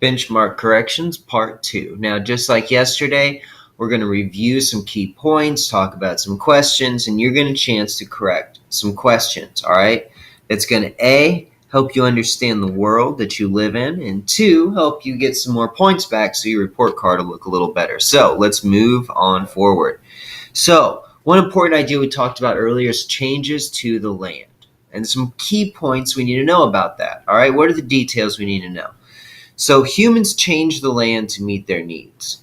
Benchmark corrections, part 2. Now, just like yesterday, we're going to review some key points, talk about some questions, and you're going to chance to correct some questions, all right? That's going to A, help you understand the world that you live in, and 2, help you get some more points back so your report card will look a little better. So let's move on forward. So one important idea we talked about earlier is changes to the land, and some key points we need to know about that, all right? What are the details we need to know? So humans change the land to meet their needs.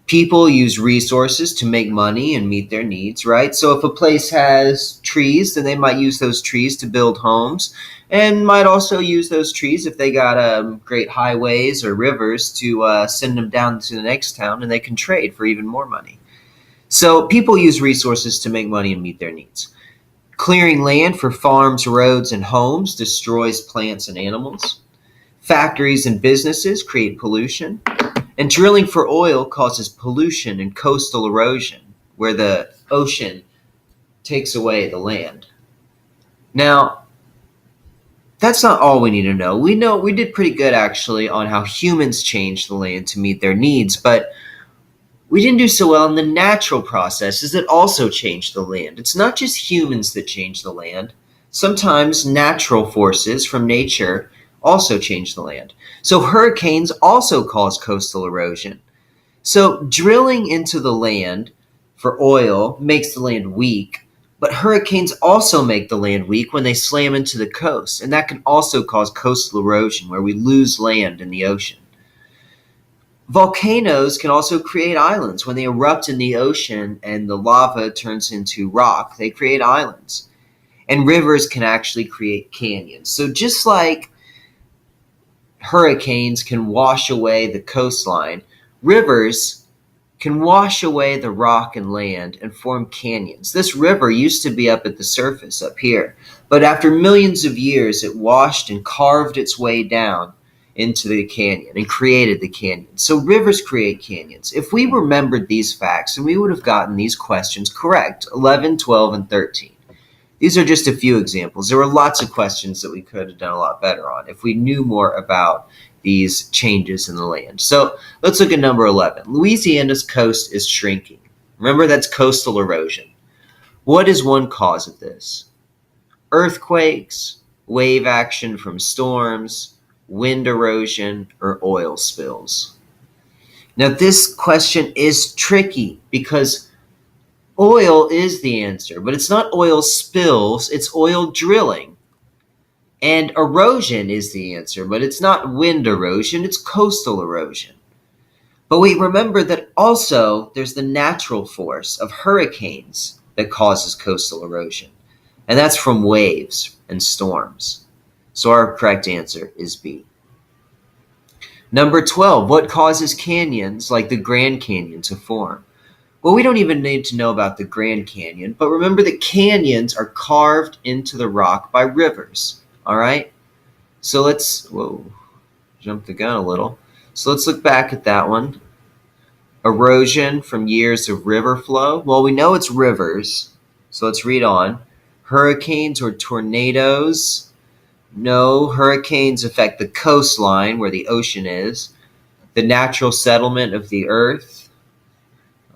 People use resources to make money and meet their needs, right? So if a place has trees, then they might use those trees to build homes and might also use those trees if they got great highways or rivers to send them down to the next town and they can trade for even more money. So people use resources to make money and meet their needs. Clearing land for farms, roads, and homes destroys plants and animals. Factories and businesses create pollution, and drilling for oil causes pollution and coastal erosion, where the ocean takes away the land. Now, that's not all we need to know. We did pretty good actually on how humans change the land to meet their needs, but we didn't do so well in the natural processes that also change the land. It's not just humans that change the land. Sometimes natural forces from nature also change the land. So hurricanes also cause coastal erosion. So drilling into the land for oil makes the land weak, but hurricanes also make the land weak when they slam into the coast, and that can also cause coastal erosion where we lose land in the ocean. Volcanoes can also create islands. When they erupt in the ocean and the lava turns into rock, they create islands. And rivers can actually create canyons. So just like hurricanes can wash away the coastline, rivers can wash away the rock and land and form canyons. This river used to be up at the surface up here, but after millions of years, it washed and carved its way down into the canyon and created the canyon. So rivers create canyons. If we remembered these facts, then we would have gotten these questions correct, 11, 12, and 13. These are just a few examples. There were lots of questions that we could have done a lot better on if we knew more about these changes in the land. So let's look at number 11. Louisiana's coast is shrinking. Remember, that's coastal erosion. What is one cause of this? Earthquakes, wave action from storms, wind erosion, or oil spills? Now, this question is tricky because oil is the answer, but it's not oil spills, it's oil drilling. And erosion is the answer, but it's not wind erosion, it's coastal erosion. But we remember that also there's the natural force of hurricanes that causes coastal erosion, and that's from waves and storms. So our correct answer is B. Number 12, what causes canyons like the Grand Canyon to form? Well, we don't even need to know about the Grand Canyon, but remember that canyons are carved into the rock by rivers, all right? So let's, jump the gun a little. So let's look back at that one. Erosion from years of river flow. Well, we know it's rivers, so let's read on. Hurricanes or tornadoes. No, hurricanes affect the coastline where the ocean is. The natural settlement of the earth.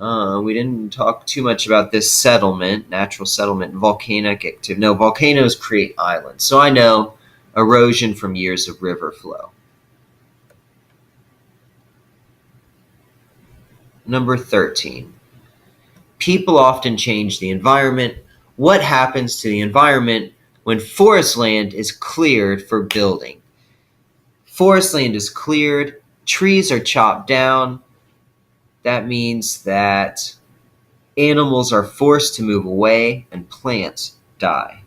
We didn't talk too much about this settlement, natural settlement, volcanic activity. No, volcanoes create islands. So I know erosion from years of river flow. Number 13. People often change the environment. What happens to the environment when forest land is cleared for building? Forest land is cleared, trees are chopped down. That means that animals are forced to move away and plants die.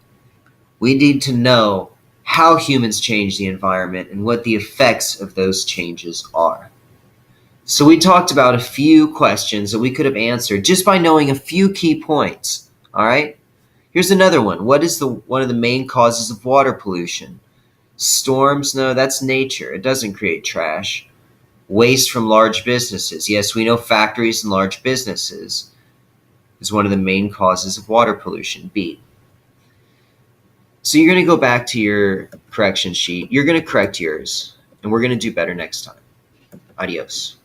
We need to know how humans change the environment and what the effects of those changes are. So we talked about a few questions that we could have answered just by knowing a few key points, all right? Here's another one. What is one of the main causes of water pollution? Storms? No, that's nature. It doesn't create trash. Waste from large businesses. Yes, we know factories and large businesses is one of the main causes of water pollution. B. So you're going to go back to your correction sheet. You're going to correct yours, and we're going to do better next time. Adios.